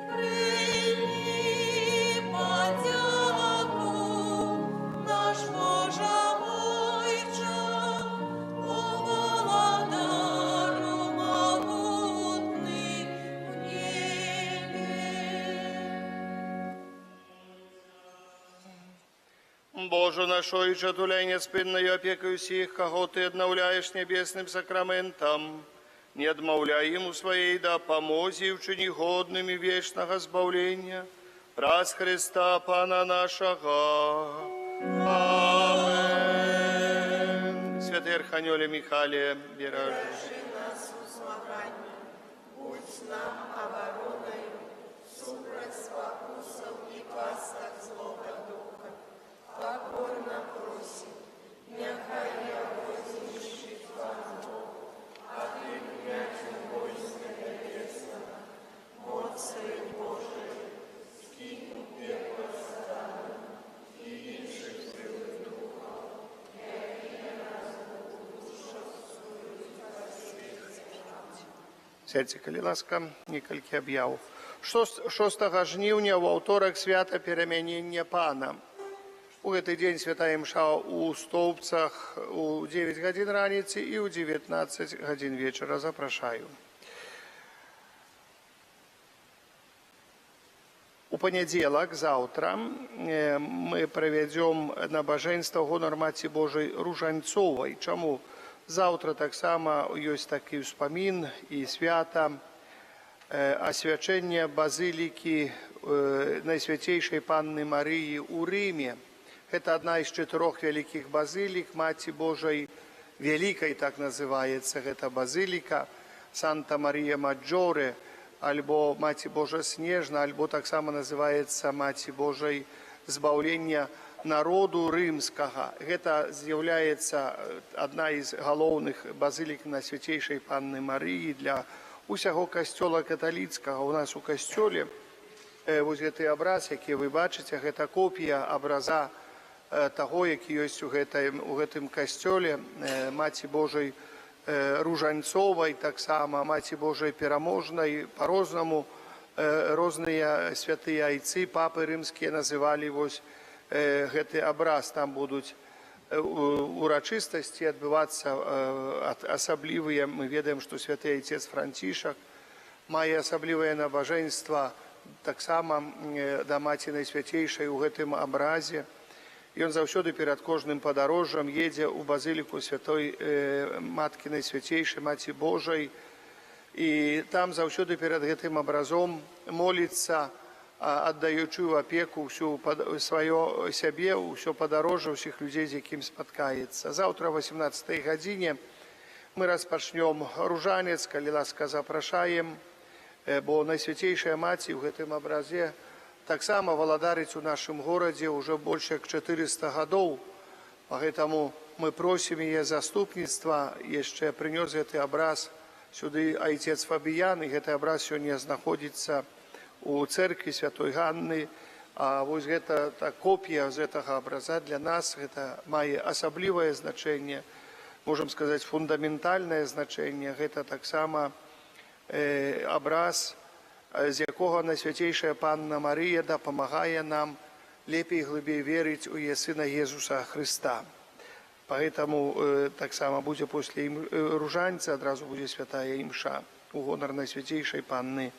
Прийми подяку, наш Боже Отче, о володару могутний в небі. Боже наш Отче, туляй неспинною опекою всіх, кого Ты обновляешь небесным сакраментом, не отмовляй ему своей, да помози в чини годными вечного збавления. Раз Христа Пана нашего. Аминь. Святый Архангеле Михаиле, бережи. Держи нас у змаганні, будь нам обороною, супроть спокусов и пасток злого духа. Покорно просим, нехай Господь знищить вам Бог, а Ты князю войска небесного, моцарь Божий, скинь пекло сатану и інших злых духов, які нас ушастують во світі. Сядьте, калі ласка, некалькі аб'яў. 6 жніўня ў аўторак свята перамянення Пана. У гэты дзень святая імша у Стоўбцах у 9 гадзін раніцы і ў 19 гадзін вечара. Запрашаю. У панядзелак, заўтра, мы правядзём набажэнства ў гонар Маці Божай Ружанцовай. Чаму? Заўтра таксама ёсць такі ўспамін і свята асвячэння базылікі Найсвяцейшай Панны Марыі ў Рыме. Гэта адна з 4 вялікіх базылік Маці Божай, вялікай так называецца гэта базыліка, Санта Марія Маджоре, альбо Маці Божа Снежна, альбо таксама называецца Маці Божай збаўлення народу рымскага. Гэта з'яўляецца адна з галоўных базылік Найсвяцейшай Панны Марыі для усяго касцёла каталіцкага. У нас у касцёле вось гэты абраз, які вы бачыце, гэта копія абраза таго, які ёсць у гэтым касцёле Маці Божай Ружанцовай, таксама Маці Божай Пераможнай, па-рознаму розныя святыя айцы, папы рымскія называлі вось гэты абраз. Там будуць урачыстасці адбывацца асаблівыя. Мы ведаем, што святы айцец Францішак мае асаблівае набажэнства таксама да Маці Найсвяцейшай у гэтым абразе. Ён заўсёды перад кожным падарожжам едзе ў базыліку святой Маткі Найсвяцейшай, Маці Божай, і там заўсёды перад гэтым абразом моліцца, аддаючы ў апеку сваё сябе, ўсё падарожжа, ўсіх людзей, з якім спаткаецца. Заўтра о 18 гадзіне мы распачнём ружанец, калі ласка, запрашаем, бо Найсвяцейшая Маці ў гэтым абразе таксама валадарыць у нашым горадзе ўжо больш як 400 гадоў. Пагэтаму мы просім яе заступніцтва, яшчэ прынёс гэты абраз сюды айцец Фабіян, і гэты абраз сёння знаходзіцца у цэркві святой Ганны. А вось гэта копія з гэтага абраза для нас гэта мае асаблівае значэнне, можам сказаць, фундаментальнае значэнне. Гэта таксама абраз з якого Найсвятейшая Панна Марія дапамагае нам лепей і глыбей верыць у яе Сына Езуса Христа. Поэтому так само будзе после ружанца, адразу будзе святая імша у гонар Найсвятейшай Панны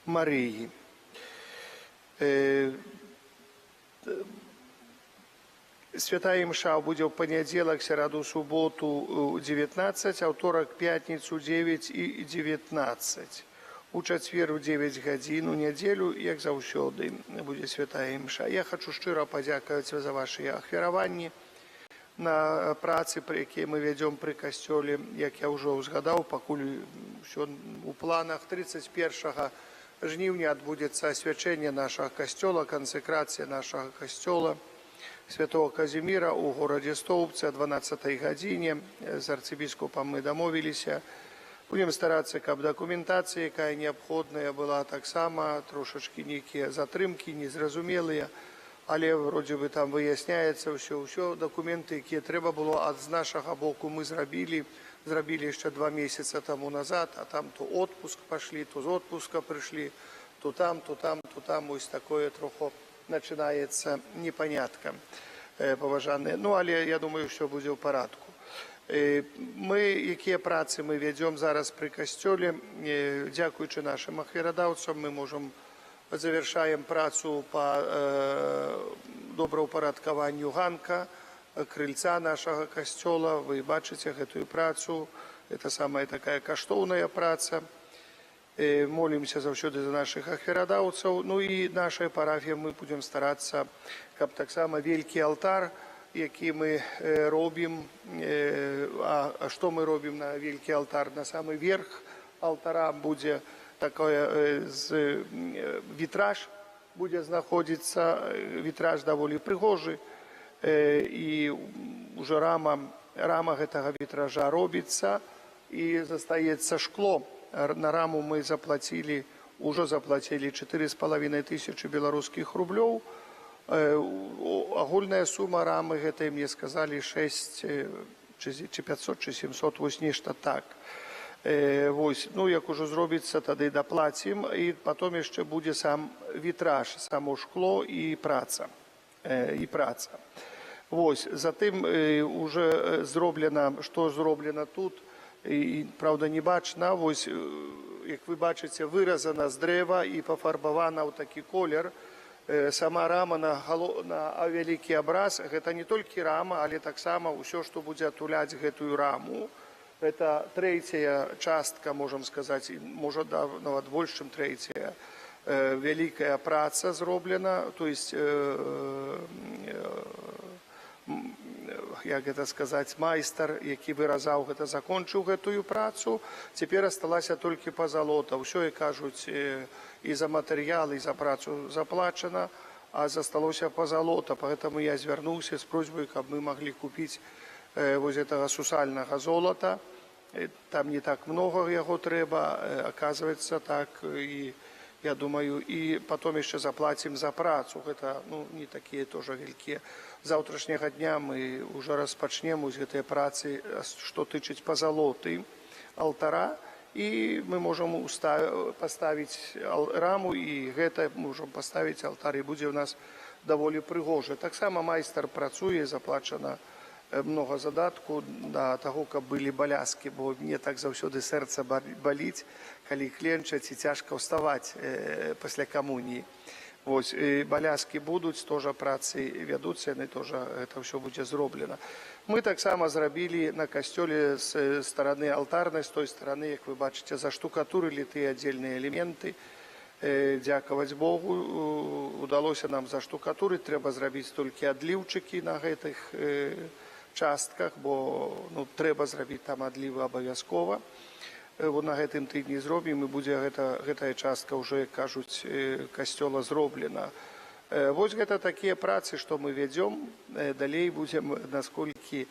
Марыі. Святая імша будзе ў панядзелак, сераду, суботу 19, а ўторак, пятніцу 9 і 19. У чацвер у 9 гадзін, у нядзелю, як заўсёды, будзе святая імша. Я хочу шчыра падзякаваць за вашыя ахвяраванні на працы, якія мы вядзём пры касцёле. Як я ўжо ўзгадаў, пакуль усё у планах, 31 жніўня адбудзецца асвячэнне нашага касцёла, кансекрацыя нашага касцёла Святого Казіміра ў горадзе Стоўбцы о 12 гадзіне. З арцыбіскупам мы дамовіліся. Будем старацца, каб дакументацыя, якая неабходная была, таксама трошачкі нейкія затрымкі, незразумелыя, але вроде бы там выясняецца ўсё дакументы, якія трэба было з нашага боку мы зрабілі яшчэ 2 месяца таму назад, а там то отпуск пашлі, то з отпуска прыйшлі, то там, ось такое троху начинаецца непонятка, паважаныя. Ну, але я думаю, ўсё будзе ў парадку. Якія працы мы вядзём зараз пры касцёле, дзякуючы нашым ахвярадаўцам, мы можам завершаем працу па добраўпарадкаванню ганка, крыльца нашага касцёла. Вы бачыце гэтую працу, это самая такая каштоўная праца. Молімся заўсёды за нашых ахвярадаўцаў. Ну і нашай парафіі мы будзем старацца, каб таксама вялікі алтар, які мы робім, а што мы робім на вялікі алтар? На самы верх алтара будзе такое вітраж, будзе знаходзіцца, вітраж даволі прыгожы, і ўжо рама гэтага вітража робіцца, і застаецца шкло. На раму мы ўжо заплацілі 4500 беларускіх рублёў. Агульная сума рамы гэтай, мне сказалі, 6 чи 500 чи 700, вось нешта так. Ну, як ужо зробіцца, тады даплацім, і потом яшчэ будзе сам вітраж, само шкло і праца. Затым уже зроблена, што зроблена тут, і, правда, не бачна, вось, як вы бачыце, выразана з дрэва і пафарбавана ў такі колер. Сама рама на вялікі абраз, гэта не толькі рама, але таксама ўсё, што будзе атуляць гэтую раму. Гэта трэцяя частка, можам сказаць, можа нават больш, чым трэцяя. Вялікая праца зроблена, то есть, як гэта сказаць, майстар, які выразаў гэта, закончыў гэтую працу. Цяпер асталася толькі пазалота. Усё, як кажуць, і за матэрыял, і за працу заплачана, а засталося пазалота. Поэтому я звярнуўся з просьбай, каб мы маглі купіць вось гэтага сусальнага золата. Там не так много яго трэба, аказваецца так, і я думаю, і потом яшчэ заплацім за працу. Гэта, ну, не такія тоже вялікія. Заўтрашняга дня мы уже распачнем вось гэтыя працы, што тычыць пазалоты алтара, і мы можам паставіць раму, і гэта можам паставіць алтар, і будзе ў нас даволі прыгожа. Таксама майстар працуе, заплачана много задатку да таго, каб былі балязкі, бо мне так заўсёды сэрца баліць, калі кленчаць і цяжка ўставаць пасля камуніі. Вось, балязкі будуць, тоже працы вядуцца, яны тоже гэта ўсё будзе зроблена. Мы таксама зрабілі на касцёле з стараны алтарнай, з той стараны, як вы бачыце, заштукатурылі тыя аддзельныя элементы. Дзякаваць Богу, удалося нам заштукатурыць, трэба зрабіць толькі адліўчыкі на гэтых частках, бо трэба зрабіць там адлівы абавязкова. На гэтым тыдні зробім, і будзе гэтая частка ўжо, як кажуць, касцёла зроблена. Вось гэта такія працы, што мы вядзём. Далей будзем, насколькі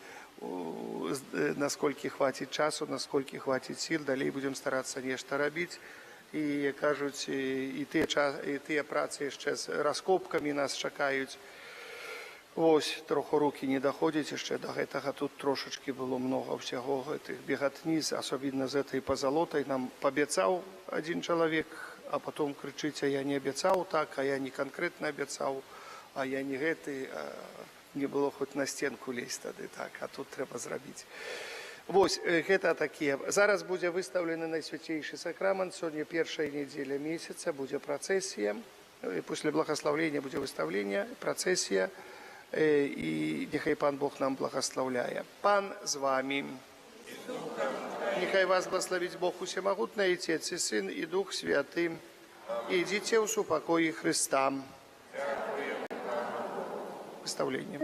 хваціць часу, насколькі хваціць сіл, далей будзем старацца нешта рабіць. І, як кажуць, і тыя працы яшчэ з раскопкамі нас чакаюць. Вось, троху рукі не даходзяць яшчэ да гэтага. Тут трошачкі было многа ўсяго гэтых бегатні, асобідна з гэтай пазалотай. Нам пабяцаў адзін чалавек а потом кричыць, а я не абяцаў так, а я не канкрэтна абяцаў, а я не гэты, не было хоць на стенку лезть тады так, а тут трэба зрабіць. Вось, гэта такія. Зараз будзе выстаўлены Найсвяцейшы сакрамент, сёння першая нядзеля месяца, будзе працэсія, пасля благаслаўлення будзе выстаўленне, працэсія, і няхай Пан Бог нам благаслаўляе. Пан з вамі. Нехай вас благословить Бог Усемогутный, Отец и Сын, и Дух Святый. Идите в супокое Христа. Выставление.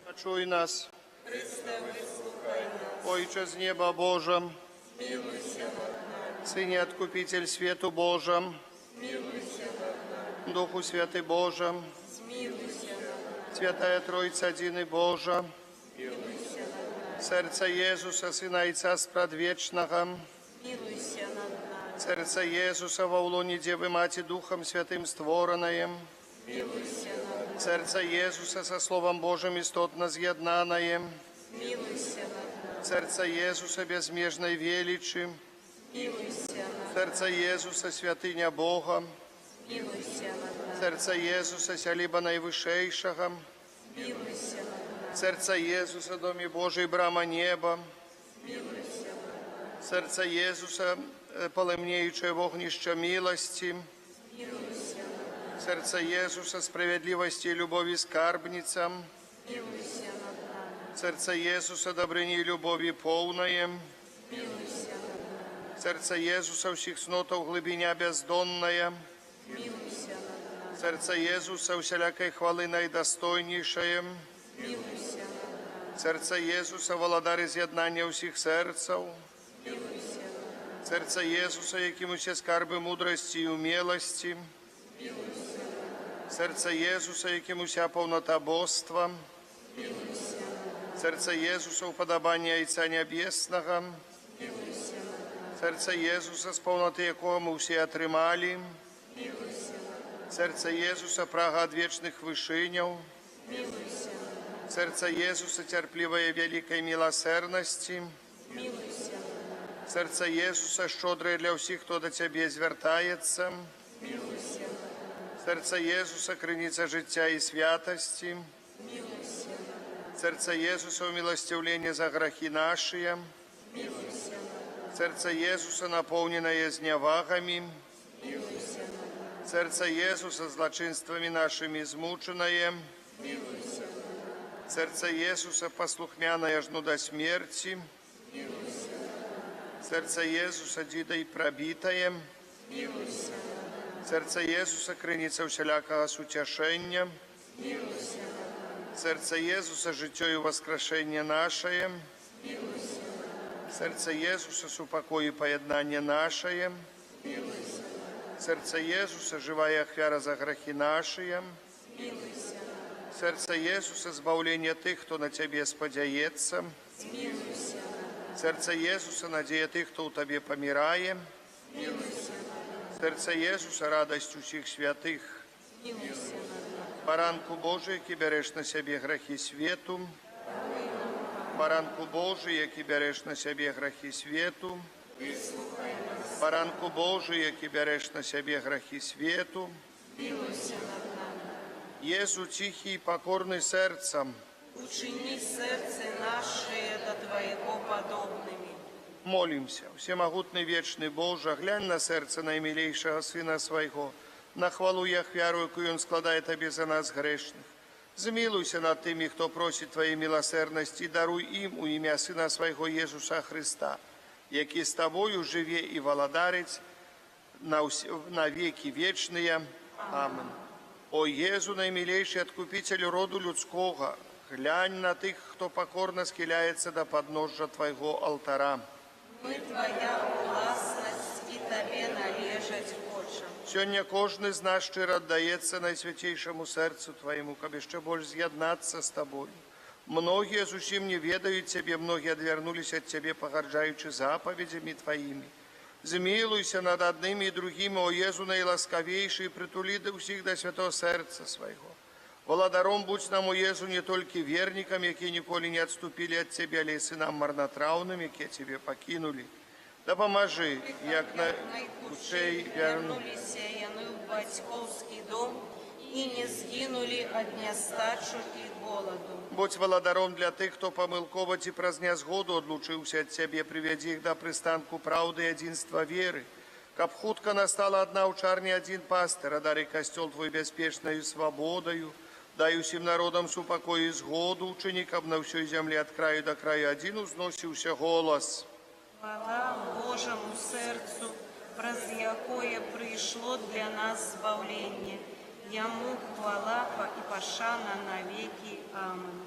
Почуй нас. Ойче з неба Божьем, Сыне Откупитель свету Божьем, Духу Святый Божьем, Святая Троица Один и Божа, Сердце Иисуса, Сына Отца Спрадвечного, Сердце Иисуса во улоне Девы Мати Духом Святым створенное, Сердце Иисуса со Словом Божьим истотно з'єднаное, Сердце Иисуса безмежной величи, Сердце Иисуса святыня Бога, Сердце Иисуса сялиба наивышейшего, Сердце Иисуса доме Божий брама неба, Сердце Иисуса полымнеючее вогнище милости, Сердце Иисуса справедливости и любови скарбница, Сердце Иисуса добрыни и любови полное, Сердце Иисуса всех снотов глубиня бездонная, Сердце Иисуса всякой хвалы наидостойнейшее, Сердце Иисуса володар изъеднания всех сердцев, Сердце Иисуса, яким все скарбы мудрости и умелости, Сердце Иисуса, яким вся полнота божства, Сердце Иисуса уподобание Яйца Небесного, Сердце Иисуса, с полноты якого мы все отрымали, Сердце Иисуса, прага от вечных вышиняв, Сердце Иисуса, терпливое великой милосердности, Сердце Иисуса, щедрое для всех, кто до Тебе звертается, Сердце Иисуса, криниця життя і святості, Сердце Иисуса, умилостивление за грехи наши, Сердце Иисуса, наполненное зневагами, Сердце Иисуса, злочинствами нашими измученное, Сердце Иисуса, послухмяное жну до смерти, Сердце Иисуса, дидой пробитое, Сердце Иисуса, криниця всілякого сутешення, Сердце Иисуса, життя і воскрешення наше, Серце Єсуса, супокої поєднання нашее. Серце Єсуса, живая ахвяра за грехи наші. Серце Єсуса, збавлення тих, хто на Тебе сподяється. Серце Єсуса, надія тих, хто у Тебе помирає. Серце Єсуса, радость усіх святих. Баранку Божий, який береш на себе грехи світу. Баранку Божий, який береш на себе грехи світу. Баранку Божий, який береш на себе грехи світу. Єсу, тихий і покорний серцем. Учини сердце наше до Твоего подобными. Молимся. Всемогутный вечный Боже, глянь на сердце наимилейшего Сына Своего, на хвалу и ахвяру, якую Он складает Тебе за нас грешных. Змилуйся над теми, кто просит Твоей милосердности, и даруй им у имя Сына Своего Иисуса Христа, який с Тобою живе и володарить на веки вечные. Амин. О Єзу, наимилейший Откупитель роду людского, глянь на тих, хто покорно схиляется до подножия Твоего алтара. Мы Твоя власность и Тебе належать хочем. Сьогодні кожен з нас щиро віддається найсвятейшему серцю Твоєму, кабы ще больше з'єднатися з Тобою. Многие з усім не ведають Тебе, многие отвернулись от Тебе, погорджаючи заповедями Твоими. Змилуйся над одними и другими, о Єзу наиласковейший, притули до всіх до святого серця Своего. Владаром будь нам, о Єзу, не только верникам, які ніколи не отступили от Тебе, але й синам марнотравним, які Тебе покинули. Да поможи, як найкучей верну. Вернулись яны в батьковский дом и не сгинули от нестачу и голоду. Будь владаром для тих, хто помилково ті празня згоду одлучився от Тебе, приведи їх до пристанку правди и единства веры. Каб хутко настала одна учарня, один пастир, одари костел Твой беспечною свободою, дай усім народам супокой и згоду, ученикам на всей земле от краю до краю один узносився голос. Хвала Божьему сердцу, праз якое пришло для нас збавление. Ему хвала и пошана навеки. Аминь.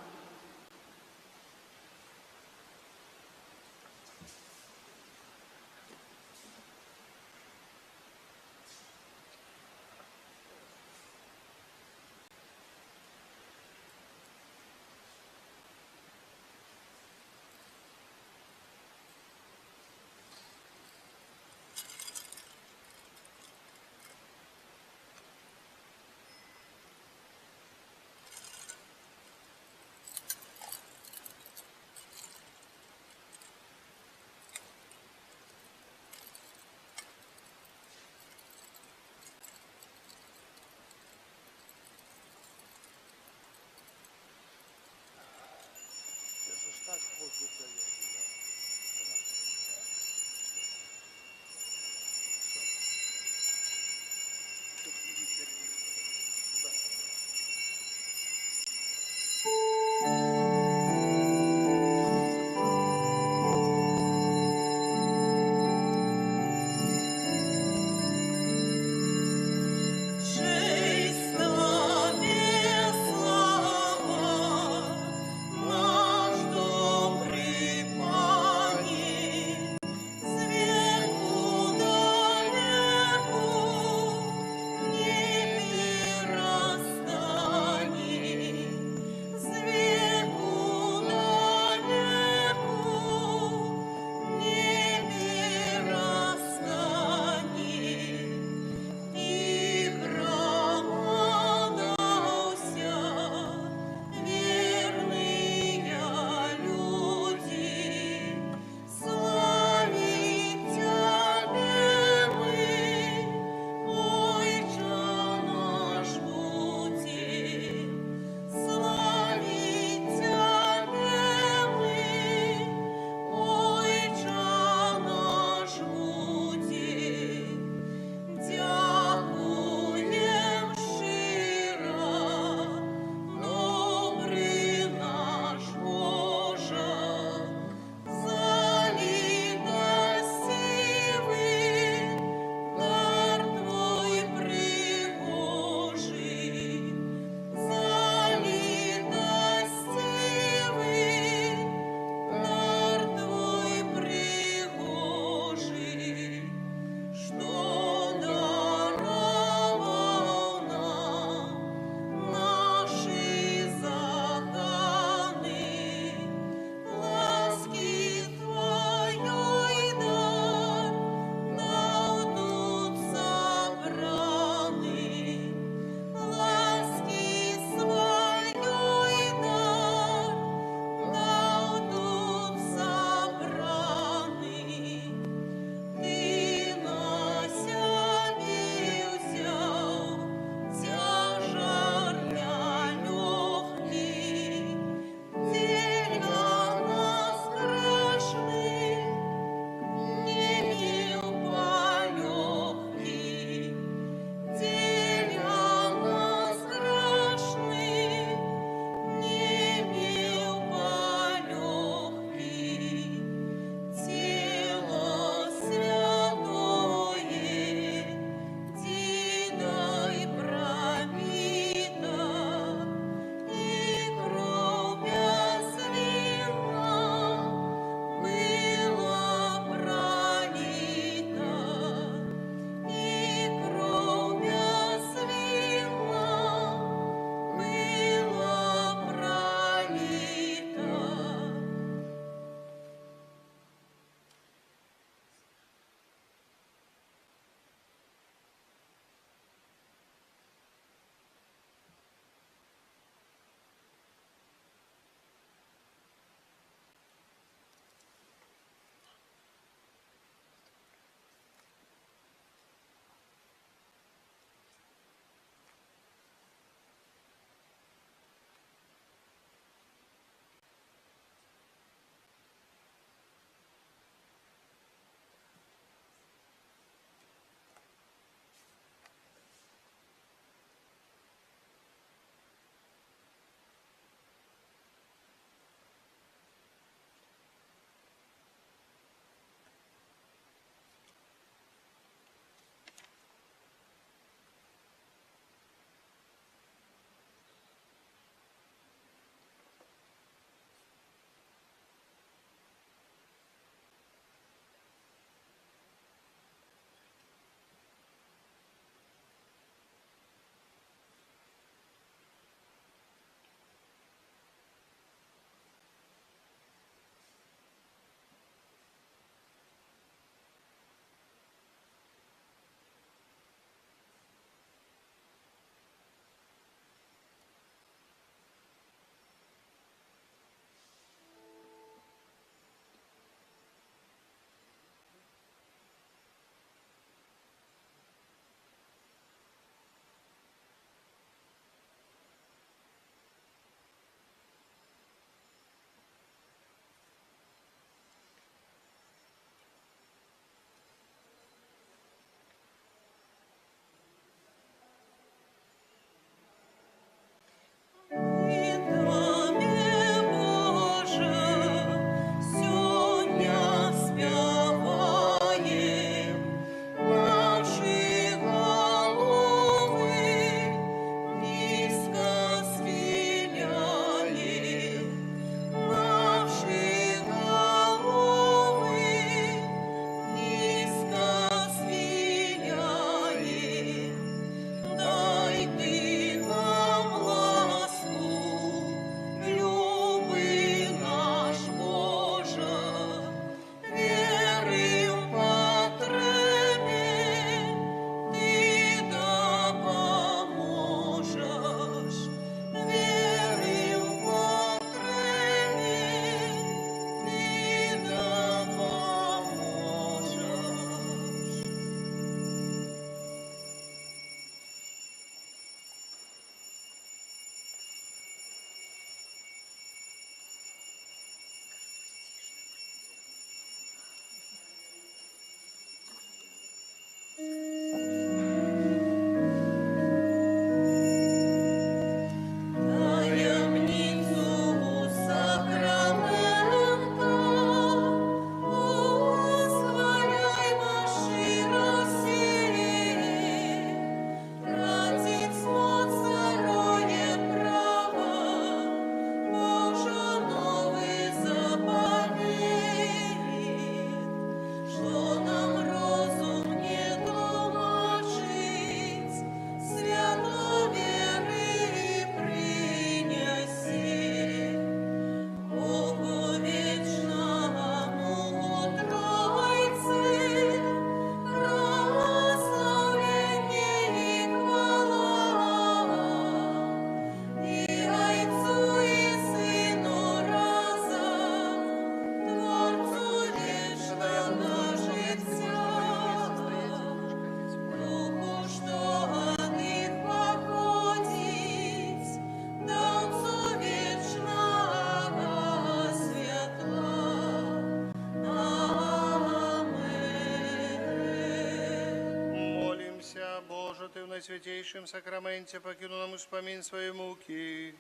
что Ты в наисвятейшем сакраменте покинул нам успомин своей муки.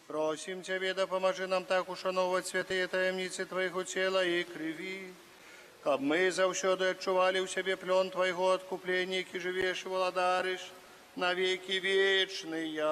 Просим Тебе, да поможи нам так ушановувати святые таємниці Твоего тела и крови, каб мы завсёды отчували у себе плен Твоего откупления, ки живешь и владаришь на веки вечные.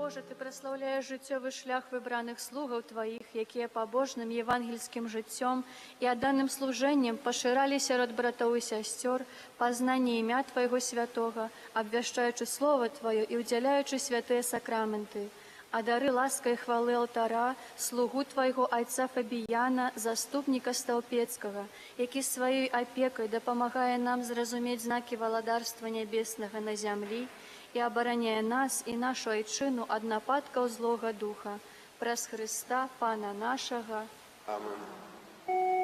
Боже, Ты праслаўляеш жыццёвы шлях выбраных слугаў Тваіх, якія пабожным евангельскім жыццём і адданым служэннем пашыралі сярод братоў і сясцёр пазнанне імя Твайго святога, абвяшчаючы Слова Тваё і ўдзяляючы святыя сакраменты. А дары ласкай хвалы алтара слугу Твайго айца Фабіяна, заступніка Стаўпецкага, які сваёй апекай дапамагае нам зразумець знакі валадарства нябеснага на зямлі і абараняе нас і нашу айчыну ад нападкаў злога духа. Праз Хрыста, Пана нашага. Амин.